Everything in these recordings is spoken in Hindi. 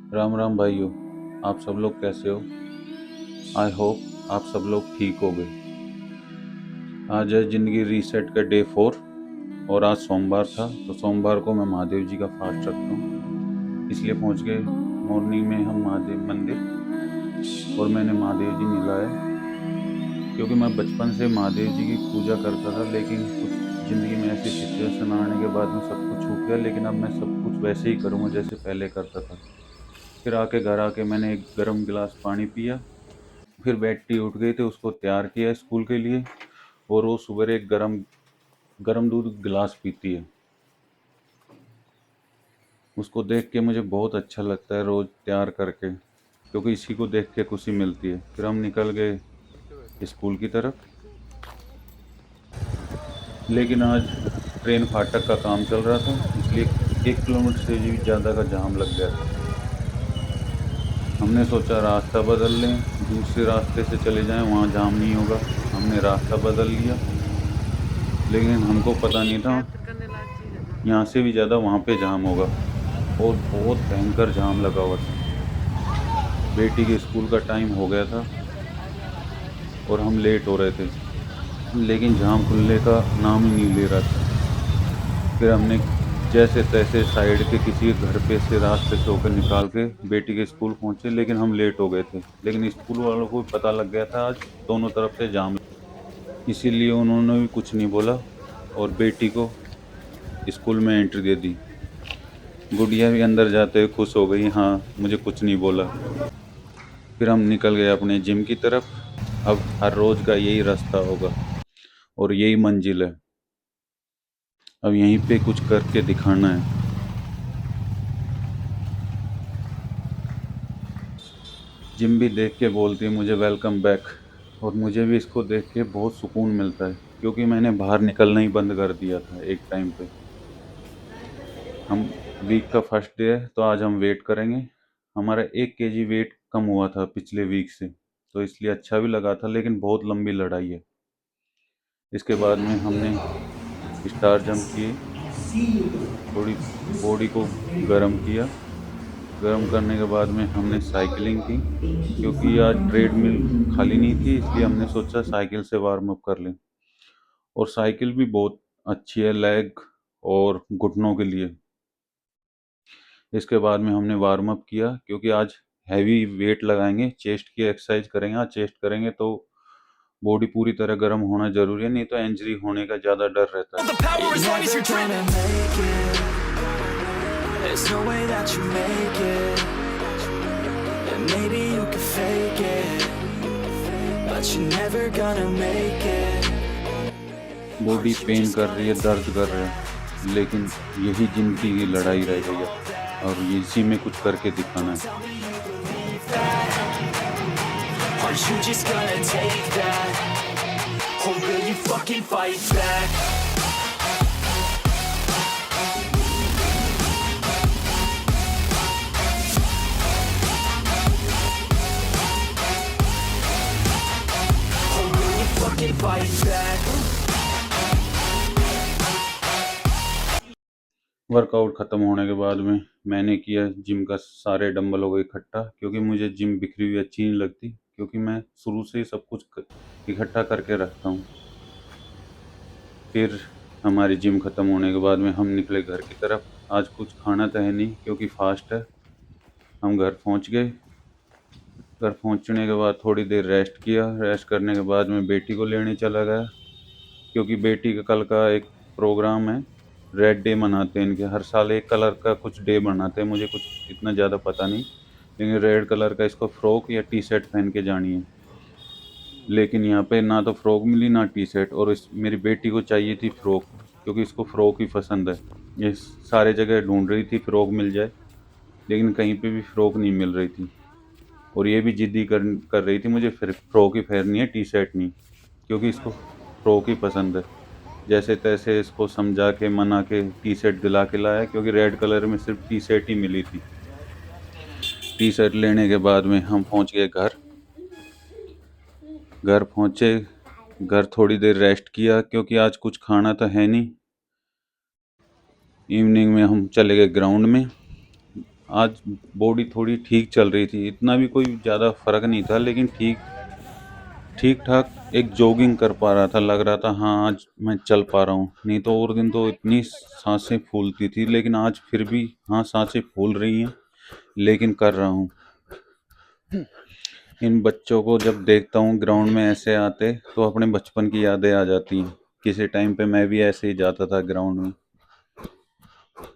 राम राम भाइयों। आप सब लोग कैसे हो? आई होप आप सब लोग ठीक हो गए। आज है ज़िंदगी रीसेट का डे 4 और आज सोमवार था, तो सोमवार को मैं महादेव जी का फास्ट रखता हूँ, इसलिए पहुँच गए मॉर्निंग में हम महादेव मंदिर। और मैंने महादेव जी नहलाए, क्योंकि मैं बचपन से महादेव जी की पूजा करता था, लेकिन कुछ ज़िंदगी में ऐसी सिचुएशन आने के बाद में सब कुछ छूट गया। लेकिन अब मैं सब कुछ वैसे ही करूँगा जैसे पहले करता था। फिर आके घर आके मैंने एक गर्म गिलास पानी पिया। फिर बेटी उठ गई थी, उसको तैयार किया स्कूल के लिए। और वो सुबह एक गरम गरम दूध गिलास पीती है। उसको देख के मुझे बहुत अच्छा लगता है रोज़ तैयार करके, क्योंकि इसी को देख के खुशी मिलती है। फिर हम निकल गए स्कूल की तरफ, लेकिन आज ट्रेन फाटक का काम चल रहा था, इसलिए 1 किलोमीटर से भी ज़्यादा का जाम लग गया था। हमने सोचा रास्ता बदल लें, दूसरे रास्ते से चले जाएं, वहाँ जाम नहीं होगा। हमने रास्ता बदल लिया, लेकिन हमको पता नहीं था यहाँ से भी ज़्यादा वहाँ पे जाम होगा। और बहुत भयंकर जाम लगा हुआ था। बेटी के स्कूल का टाइम हो गया था और हम लेट हो रहे थे, लेकिन जाम खुलने का नाम ही नहीं ले रहा था। फिर हमने जैसे तैसे साइड के किसी के घर पे से रास्ते से होकर निकाल के बेटी के स्कूल पहुंचे, लेकिन हम लेट हो गए थे। लेकिन स्कूल वालों को भी पता लग गया था आज दोनों तरफ से जाम, इसीलिए उन्होंने भी कुछ नहीं बोला और बेटी को स्कूल में एंट्री दे दी। गुड़िया भी अंदर जाते हुए खुश हो गई, हाँ मुझे कुछ नहीं बोला। फिर हम निकल गए अपने जिम की तरफ। अब हर रोज का यही रास्ता होगा और यही मंजिल है। अब यहीं पे कुछ करके दिखाना है। जिम भी देख के बोलती है मुझे वेलकम बैक। और मुझे भी इसको देख के बहुत सुकून मिलता है, क्योंकि मैंने बाहर निकलना ही बंद कर दिया था एक टाइम पे। हम वीक का फर्स्ट डे है, तो आज हम वेट करेंगे। हमारा 1 kg वेट कम हुआ था पिछले वीक से, तो इसलिए अच्छा भी लगा था, लेकिन बहुत लंबी लड़ाई है। इसके बाद में हमने स्टार जंप किए, थोड़ी बॉडी को गर्म किया। गर्म करने के बाद में हमने साइकिलिंग की, क्योंकि आज ट्रेडमिल खाली नहीं थी, इसलिए हमने सोचा साइकिल से वार्म अप कर लें। और साइकिल भी बहुत अच्छी है लेग और घुटनों के लिए। इसके बाद में हमने वार्म अप किया, क्योंकि आज हैवी वेट लगाएंगे, चेस्ट की एक्सरसाइज करेंगे। आज चेस्ट करेंगे तो बॉडी पूरी तरह गर्म होना जरूरी है, नहीं तो इंजरी होने का ज़्यादा डर रहता है। There's no way that you make it, and maybe you can fake it, but you're never gonna make it. Body pain कर रही है, दर्द कर रहा है, लेकिन यही जिंदगी की लड़ाई रह गई है और इसी में कुछ करके दिखाना है। Are you just gonna take that, or will you fucking fight back? Workout ख़त्म होने के बाद में मैंने किया जिम का सारे डंबल हो गए इकट्ठा, क्योंकि मुझे जिम बिखरी हुई अच्छी नहीं लगती, क्योंकि मैं शुरू से ही सब कुछ इकट्ठा करके रखता हूँ। फिर हमारी जिम ख़त्म होने के बाद में हम निकले घर की तरफ। आज कुछ खाना तो है नहीं, क्योंकि फास्ट है। हम घर पहुँच गए। घर पहुँचने के बाद थोड़ी देर रेस्ट किया। रेस्ट करने के बाद मैं बेटी को लेने चला गया, क्योंकि बेटी का कल का एक प्रोग्राम है। रेड डे मनाते हैं इनके, हर साल एक कलर का कुछ डे मनाते हैं, मुझे कुछ इतना ज़्यादा पता नहीं, लेकिन रेड कलर का इसको फ्रॉक या टी शर्ट पहन के जानी है। लेकिन यहाँ पे ना तो फ्रॉक मिली ना टी शर्ट, और मेरी बेटी को चाहिए थी फ्रॉक, क्योंकि इसको फ्रॉक ही पसंद है। ये सारे जगह ढूंढ रही थी फ्रॉक मिल जाए, लेकिन कहीं पे भी फ्रॉक नहीं मिल रही थी। और ये भी जिद्दी कर रही थी मुझे फिर फ्रॉक ही पहननी है, टी शर्ट नहीं, क्योंकि इसको फ्रॉक ही पसंद है। जैसे तैसे इसको समझा के मना के टी शर्ट दिला के लाया, क्योंकि रेड कलर में सिर्फ टी शर्ट ही मिली थी। टी शर्ट लेने के बाद में हम पहुंच गए घर। घर पहुंचे, घर थोड़ी देर रेस्ट किया, क्योंकि आज कुछ खाना तो है नहीं। इवनिंग में हम चले गए ग्राउंड में। आज बॉडी थोड़ी ठीक चल रही थी, इतना भी कोई ज़्यादा फ़र्क नहीं था, लेकिन ठीक ठाक एक जॉगिंग कर पा रहा था, लग रहा था हाँ आज मैं चल पा रहा हूँ। नहीं तो और दिन तो इतनी सांसें फूलती थी, लेकिन आज फिर भी हाँ सांसें फूल रही हैं, लेकिन कर रहा हूँ। इन बच्चों को जब देखता हूँ ग्राउंड में ऐसे आते तो अपने बचपन की यादें आ जाती हैं। किसी टाइम पे मैं भी ऐसे ही जाता था ग्राउंड में।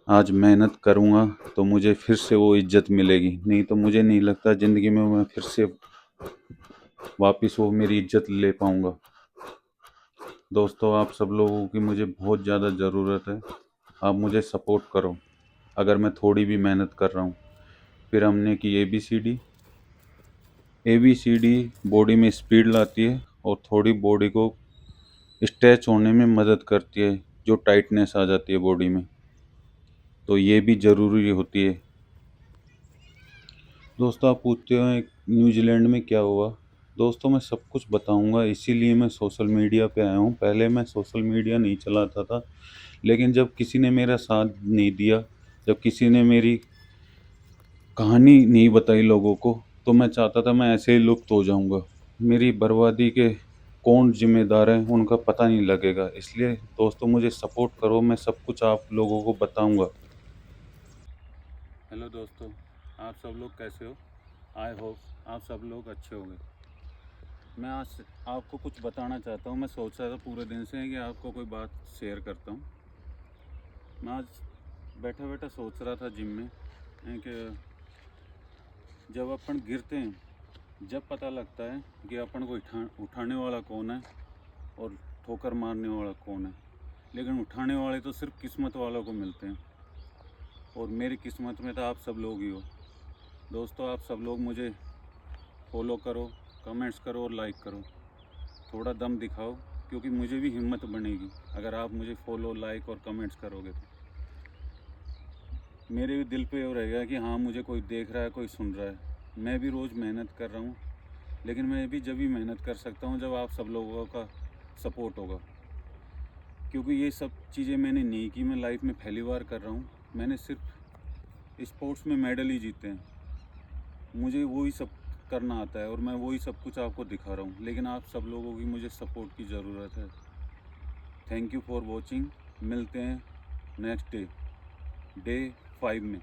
आज मेहनत करूँगा तो मुझे फिर से वो इज्जत मिलेगी, नहीं तो मुझे नहीं लगता ज़िंदगी में मैं फिर से वापस वो मेरी इज्जत ले पाऊँगा। दोस्तों, आप सब लोगों की मुझे बहुत ज़्यादा ज़रूरत है। आप मुझे सपोर्ट करो अगर मैं थोड़ी भी मेहनत कर रहा हूँ। फिर हमने की ABCD बॉडी में स्पीड लाती है और थोड़ी बॉडी को स्ट्रेच होने में मदद करती है, जो टाइटनेस आ जाती है बॉडी में, तो ये भी ज़रूरी होती है। दोस्तों, आप पूछते हो न्यूजीलैंड में क्या हुआ। दोस्तों, मैं सब कुछ बताऊंगा, इसीलिए मैं सोशल मीडिया पे आया हूँ। पहले मैं सोशल मीडिया नहीं चलाता था, लेकिन जब किसी ने मेरा साथ नहीं दिया, जब किसी ने मेरी कहानी नहीं बताई लोगों को, तो मैं चाहता था मैं ऐसे ही लुप्त हो जाऊंगा। मेरी बर्बादी के कौन जिम्मेदार है उनका पता नहीं लगेगा। इसलिए दोस्तों, मुझे सपोर्ट करो, मैं सब कुछ आप लोगों को बताऊंगा। हेलो दोस्तों, आप सब लोग कैसे हो? आई होप आप सब लोग अच्छे होंगे। मैं आज आपको कुछ बताना चाहता हूँ। मैं सोच रहा था पूरे दिन से कि आपको कोई बात शेयर करता हूँ। मैं आज बैठा बैठा सोच रहा था जिम में कि जब अपन गिरते हैं, जब पता लगता है कि अपन को उठाने वाला कौन है और ठोकर मारने वाला कौन है। लेकिन उठाने वाले तो सिर्फ किस्मत वालों को मिलते हैं, और मेरी किस्मत में तो आप सब लोग ही हो। दोस्तों, आप सब लोग मुझे फॉलो करो, कमेंट्स करो और लाइक करो। थोड़ा दम दिखाओ, क्योंकि मुझे भी हिम्मत बनेगी अगर आप मुझे फॉलो, लाइक और कमेंट्स करोगे तो। मेरे भी दिल पे वो रहेगा कि हाँ, मुझे कोई देख रहा है, कोई सुन रहा है। मैं भी रोज़ मेहनत कर रहा हूँ, लेकिन मैं भी जब भी मेहनत कर सकता हूँ जब आप सब लोगों का सपोर्ट होगा। क्योंकि ये सब चीज़ें मैंने नहीं की, मैं लाइफ में पहली बार कर रहा हूँ। मैंने सिर्फ स्पोर्ट्स में मेडल ही जीते हैं। मुझे वही सब करना आता है और मैं वही सब कुछ आपको दिखा रहा हूँ, लेकिन आप सब लोगों की मुझे सपोर्ट की ज़रूरत है। Thank you for watching. मिलते हैं नेक्स्ट डे 5 में।